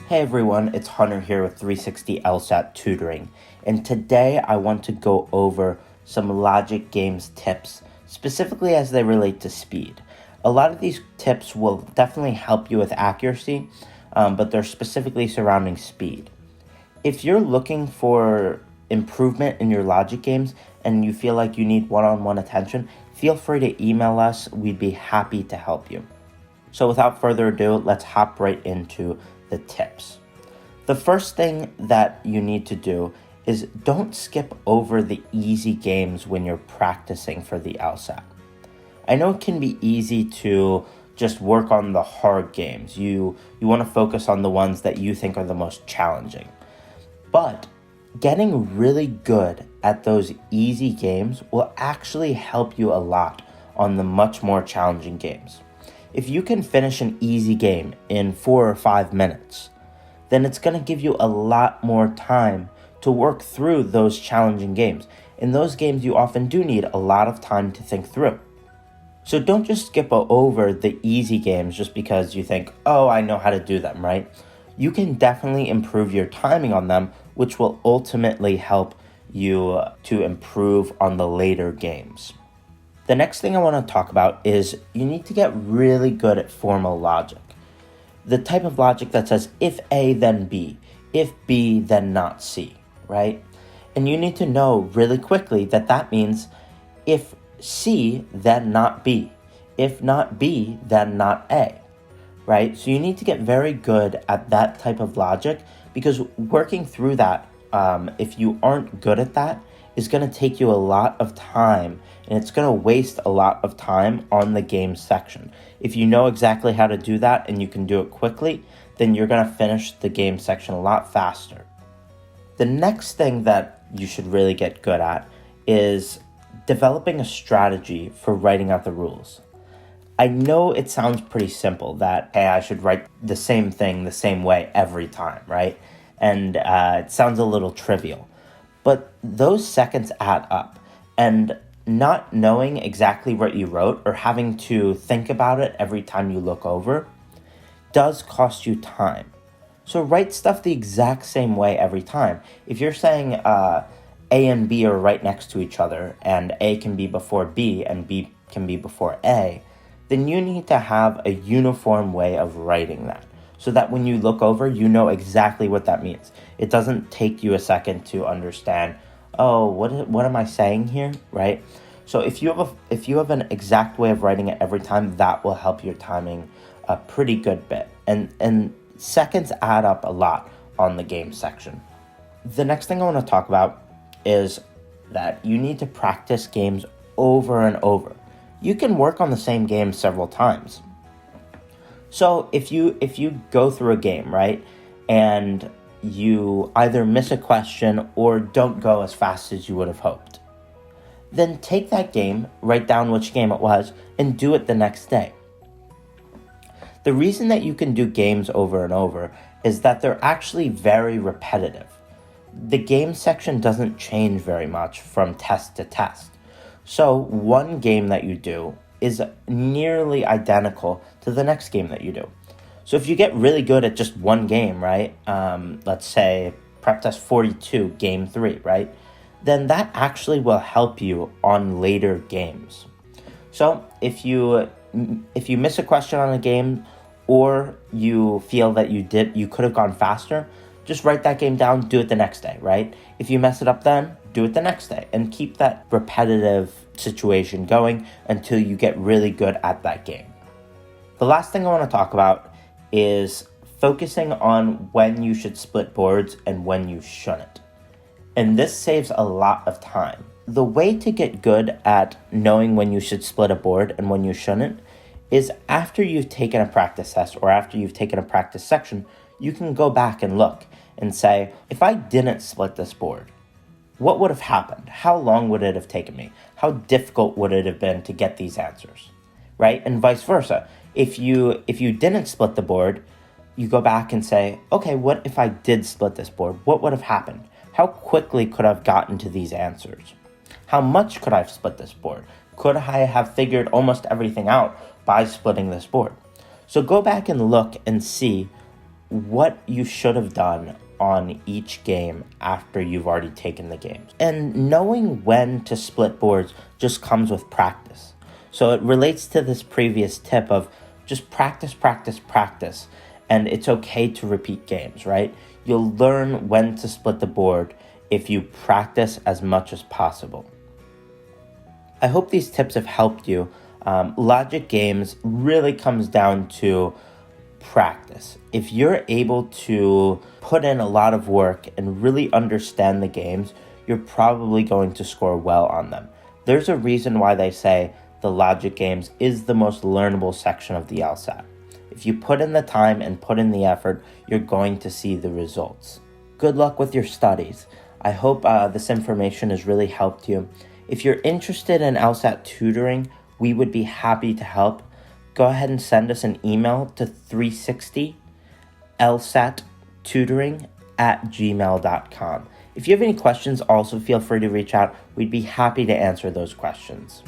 Hey everyone, it's Hunter here with 360 LSAT Tutoring, and today I want to go over some logic games tips, specifically as they relate to speed. A lot of these tips will definitely help you with accuracy, but they're specifically surrounding speed. If you're looking for improvement in your logic games and you feel like you need one-on-one attention, feel free to email us. We'd be happy to help you. So without further ado, let's hop right into the tips. The first thing that you need to do is don't skip over the easy games when you're practicing for the LSAT. I know it can be easy to just work on the hard games. You want to focus on the ones that you think are the most challenging. But getting really good at those easy games will actually help you a lot on the much more challenging games. If you can finish an easy game in 4 or 5 minutes, then it's going to give you a lot more time to work through those challenging games. In those games, you often do need a lot of time to think through. So don't just skip over the easy games just because you think, oh, I know how to do them, right? You can definitely improve your timing on them, which will ultimately help you to improve on the later games. The next thing I want to talk about is you need to get really good at formal logic. The type of logic that says if A, then B, if B, then not C, right? And you need to know really quickly that that means if C, then not B, if not B, then not A, right? So you need to get very good at that type of logic because working through that, if you aren't good at that, is going to take you a lot of time and it's going to waste a lot of time on the game section. If you know exactly how to do that and you can do it quickly, then you're going to finish the game section a lot faster. The next thing that you should really get good at is developing a strategy for writing out the rules. I know it sounds pretty simple that, hey, I should write the same thing the same way every time, right? And it sounds a little trivial. But those seconds add up, and not knowing exactly what you wrote or having to think about it every time you look over does cost you time. So write stuff the exact same way every time. If you're saying A and B are right next to each other and A can be before B and B can be before A, then you need to have a uniform way of writing that, so that when you look over, you know exactly what that means. It doesn't take you a second to understand, oh, what am I saying here, right? So if you have an exact way of writing it every time, that will help your timing a pretty good bit. And seconds add up a lot on the game section. The next thing I want to talk about is that you need to practice games over and over. You can work on the same game several times. So if you go through a game, right, and you either miss a question or don't go as fast as you would have hoped, then take that game, write down which game it was, and do it the next day. The reason that you can do games over and over is that they're actually very repetitive. The game section doesn't change very much from test to test. So one game that you do is nearly identical to the next game that you do. So if you get really good at just one game, right, let's say prep test 42, game 3, right, then that actually will help you on later games. So if you miss a question on a game or you feel that you could have gone faster, just write that game down, do it the next day, right? If you mess it up then, do it the next day, and keep that repetitive situation going until you get really good at that game. The last thing I want to talk about is focusing on when you should split boards and when you shouldn't. And this saves a lot of time. The way to get good at knowing when you should split a board and when you shouldn't is after you've taken a practice test or after you've taken a practice section, you can go back and look and say, if I didn't split this board, what would have happened? How long would it have taken me? How difficult would it have been to get these answers, right? And vice versa. If you didn't split the board, you go back and say, okay, what if I did split this board? What would have happened? How quickly could I have gotten to these answers? How much could I have split this board? Could I have figured almost everything out by splitting this board? So go back and look and see what you should have done on each game after you've already taken the games. And knowing when to split boards just comes with practice. So it relates to this previous tip of just practice, practice, practice. And it's okay to repeat games, right? You'll learn when to split the board if you practice as much as possible. I hope these tips have helped you. Logic games really comes down to practice. If you're able to put in a lot of work and really understand the games, you're probably going to score well on them. There's a reason why they say the logic games is the most learnable section of the LSAT. If you put in the time and put in the effort, you're going to see the results. Good luck with your studies. I hope this information has really helped you. If you're interested in LSAT tutoring, we would be happy to help. Go ahead and send us an email to 360lsattutoring@gmail.com. If you have any questions, also feel free to reach out. We'd be happy to answer those questions.